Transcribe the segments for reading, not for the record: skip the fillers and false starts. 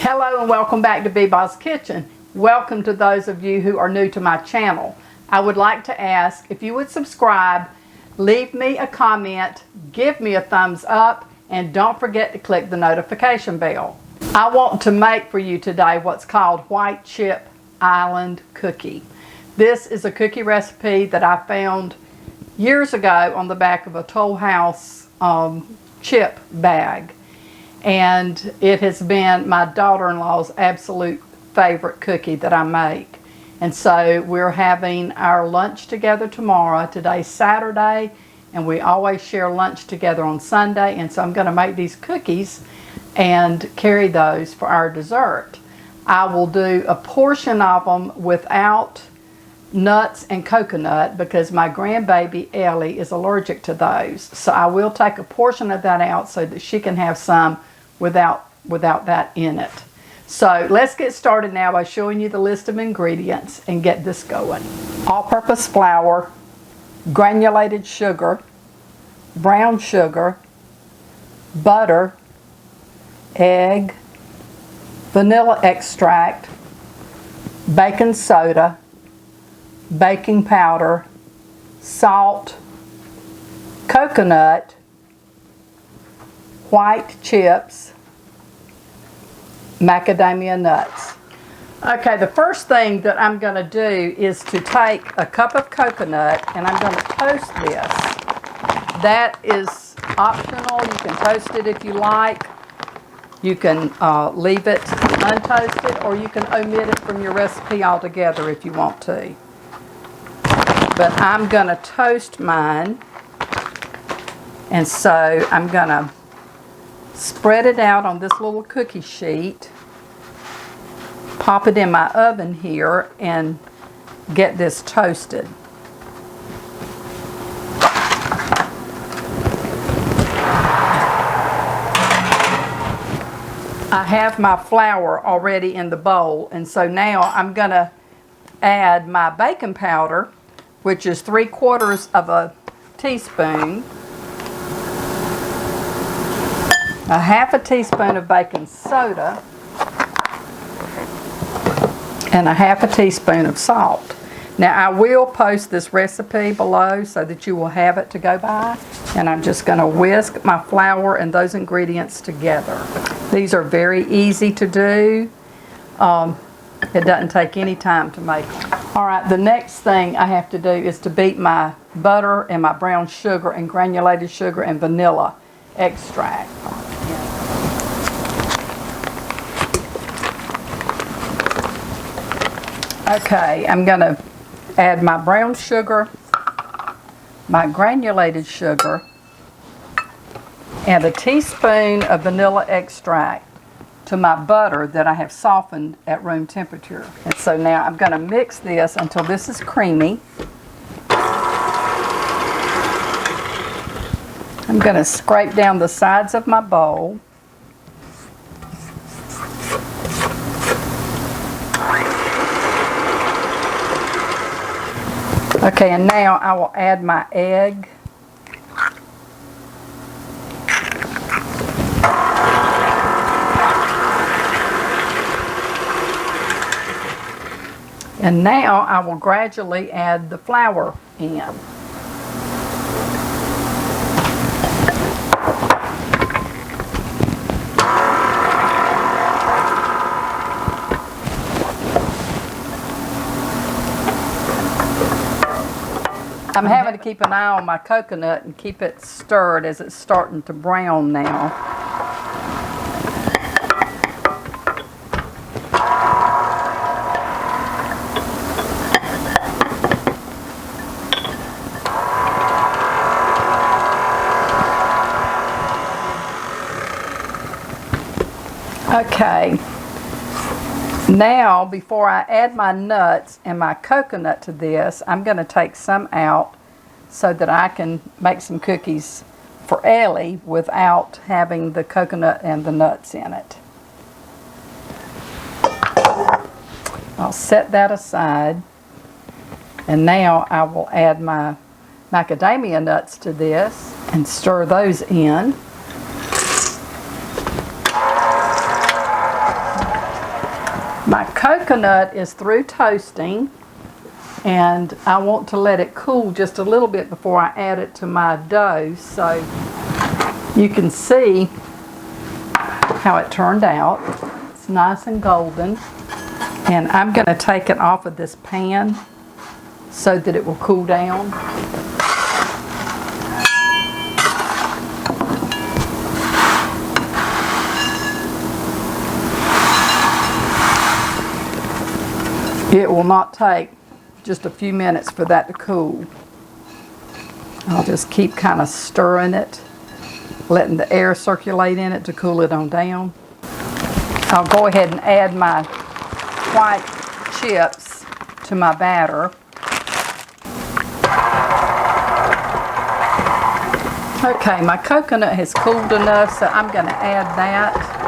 Hello and welcome back to Beba's Kitchen. Welcome to those of you who are new to my channel. I would like to ask if you would subscribe, leave me a comment, give me a thumbs up, and don't forget to click the notification bell. I want to make for you today what's called white chip island cookie. This is a cookie recipe that I found years ago on the back of a Toll House chip bag. And it has been my daughter-in-law's absolute favorite cookie that I make. And so we're having our lunch together tomorrow. Today's Saturday, and we always share lunch together on Sunday. And so I'm going to make these cookies and carry those for our dessert. I will do a portion of them without nuts and coconut because my grandbaby Ellie is allergic to those. So I will take a portion of that out so that she can have some without that in it. So let's get started now by showing you the list of ingredients and get this going. All-purpose flour, granulated sugar, brown sugar, butter, egg, vanilla extract, baking soda, baking powder, salt, coconut, white chips, macadamia nuts. Okay, the first thing that I'm going to do is to take a cup of coconut and I'm going to toast this. That is optional. You can toast it if you like. You can leave it untoasted, or you can omit it from your recipe altogether if you want to. But I'm going to toast mine, and so I'm going to spread it out on this little cookie sheet, pop it in my oven here, and get this toasted. I have my flour already in the bowl, and so now I'm going to add my baking powder, which is 3/4 of a teaspoon, a 1/2 teaspoon of baking soda, and a 1/2 teaspoon of salt. Now I will post this recipe below so that you will have it to go by. And I'm just going to whisk my flour and those ingredients together. These are very easy to do. It doesn't take any time to make them. Alright, the next thing I have to do is to beat my butter and my brown sugar and granulated sugar and vanilla extract. Okay, I'm going to add my brown sugar, my granulated sugar, and a teaspoon of vanilla extract to my butter that I have softened at room temperature. And so now I'm going to mix this until this is creamy. I'm going to scrape down the sides of my bowl. Okay, and now I will add my egg. And now I will gradually add the flour in. I'm having to keep an eye on my coconut and keep it stirred as it's starting to brown now. Okay. Now, before I add my nuts and my coconut to this, I'm going to take some out so that I can make some cookies for Ellie without having the coconut and the nuts in it. I'll set that aside. And now I will add my macadamia nuts to this and stir those in. coconut is through toasting, and I want to let it cool just a little bit before I add it to my dough, so you can see how it turned out. It's nice and golden, and I'm going to take it off of this pan so that it will cool down. It will not take just a few minutes for that to cool. I'll just keep kind of stirring it, letting the air circulate in it to cool it on down. I'll go ahead and add my white chips to my batter. Okay, my coconut has cooled enough, so I'm going to add that.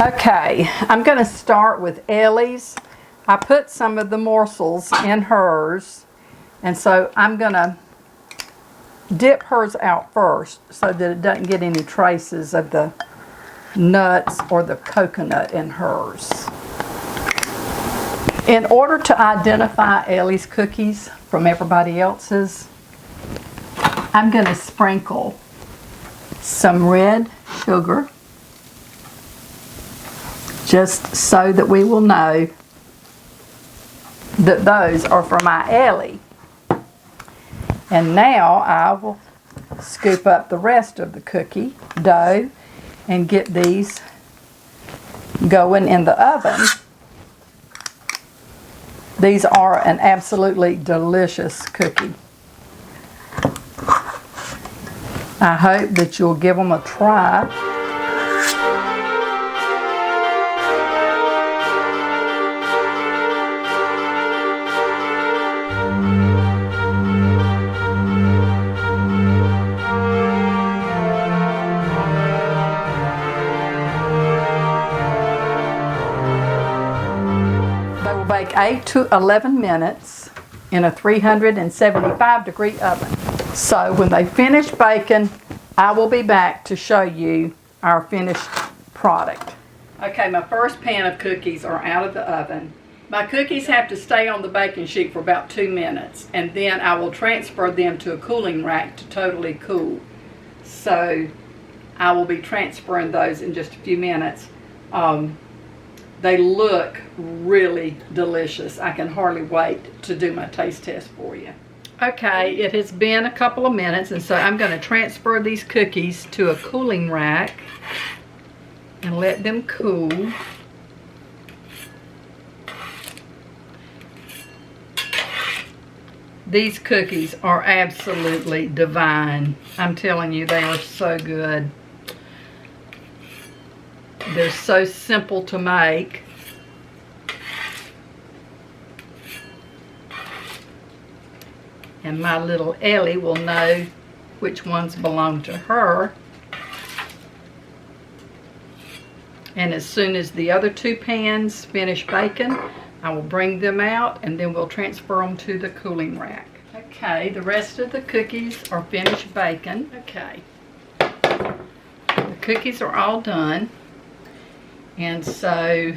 Okay, I'm going to start with Ellie's. I put some of the morsels in hers, and so I'm going to dip hers out first so that it doesn't get any traces of the nuts or the coconut in hers. In order to identify Ellie's cookies from everybody else's, I'm going to sprinkle some red sugar, just so that we will know that those are for my Ellie. And now I will scoop up the rest of the cookie dough and get these going in the oven. These are an absolutely delicious cookie. I hope that you'll give them a try. They will bake 8 to 11 minutes in a 375-degree oven. So when they finish baking, I will be back to show you our finished product. Okay, my first pan of cookies are out of the oven. My cookies have to stay on the baking sheet for about 2 minutes, and then I will transfer them to a cooling rack to totally cool. So I will be transferring those in just a few minutes. They look really delicious. I can hardly wait to do my taste test for you. Okay, it has been a couple of minutes, and so I'm going to transfer these cookies to a cooling rack and let them cool. These cookies are absolutely divine. I'm telling you, they are so good. They're so simple to make. And my little Ellie will know which ones belong to her. And as soon as the other 2 pans finish baking, I will bring them out, and then we'll transfer them to the cooling rack. Okay, the rest of the cookies are finished baking. Okay, the cookies are all done, and so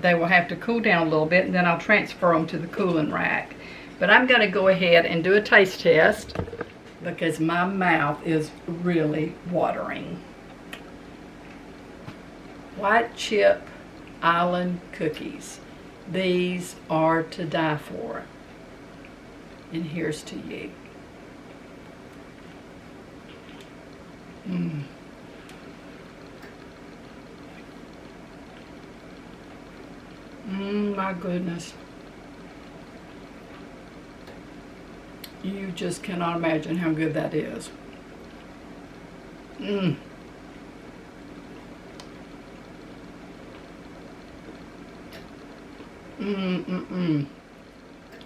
they will have to cool down a little bit, and then I'll transfer them to the cooling rack. But I'm going to go ahead and do a taste test because my mouth is really watering. White chip island cookies. These are to die for. And here's to you. My goodness. You just cannot imagine how good that is.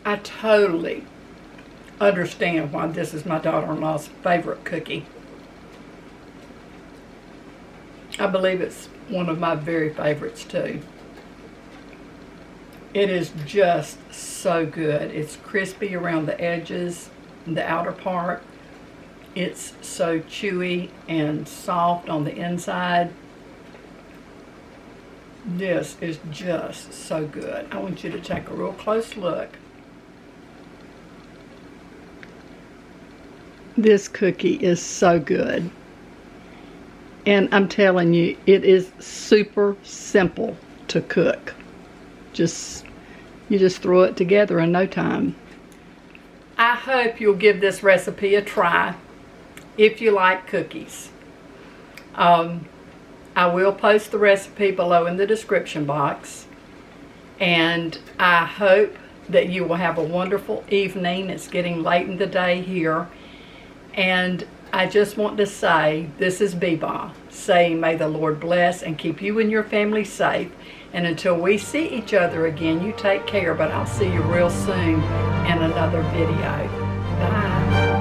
I totally understand why this is my daughter-in-law's favorite cookie. I believe it's one of my very favorites too. It is just so good. It's crispy around the edges and the outer part. It's so chewy and soft on the inside. This is just so good. I want you to take a real close look. This cookie is so good. And I'm telling you, it is super simple to cook. You just throw it together in no time. I hope you'll give this recipe a try if you like cookies. I will post the recipe below in the description box. And I hope that you will have a wonderful evening. It's getting late in the day here. And I just want to say, this is Beba saying, may the Lord bless and keep you and your family safe. And until we see each other again, you take care, but I'll see you real soon in another video. Bye.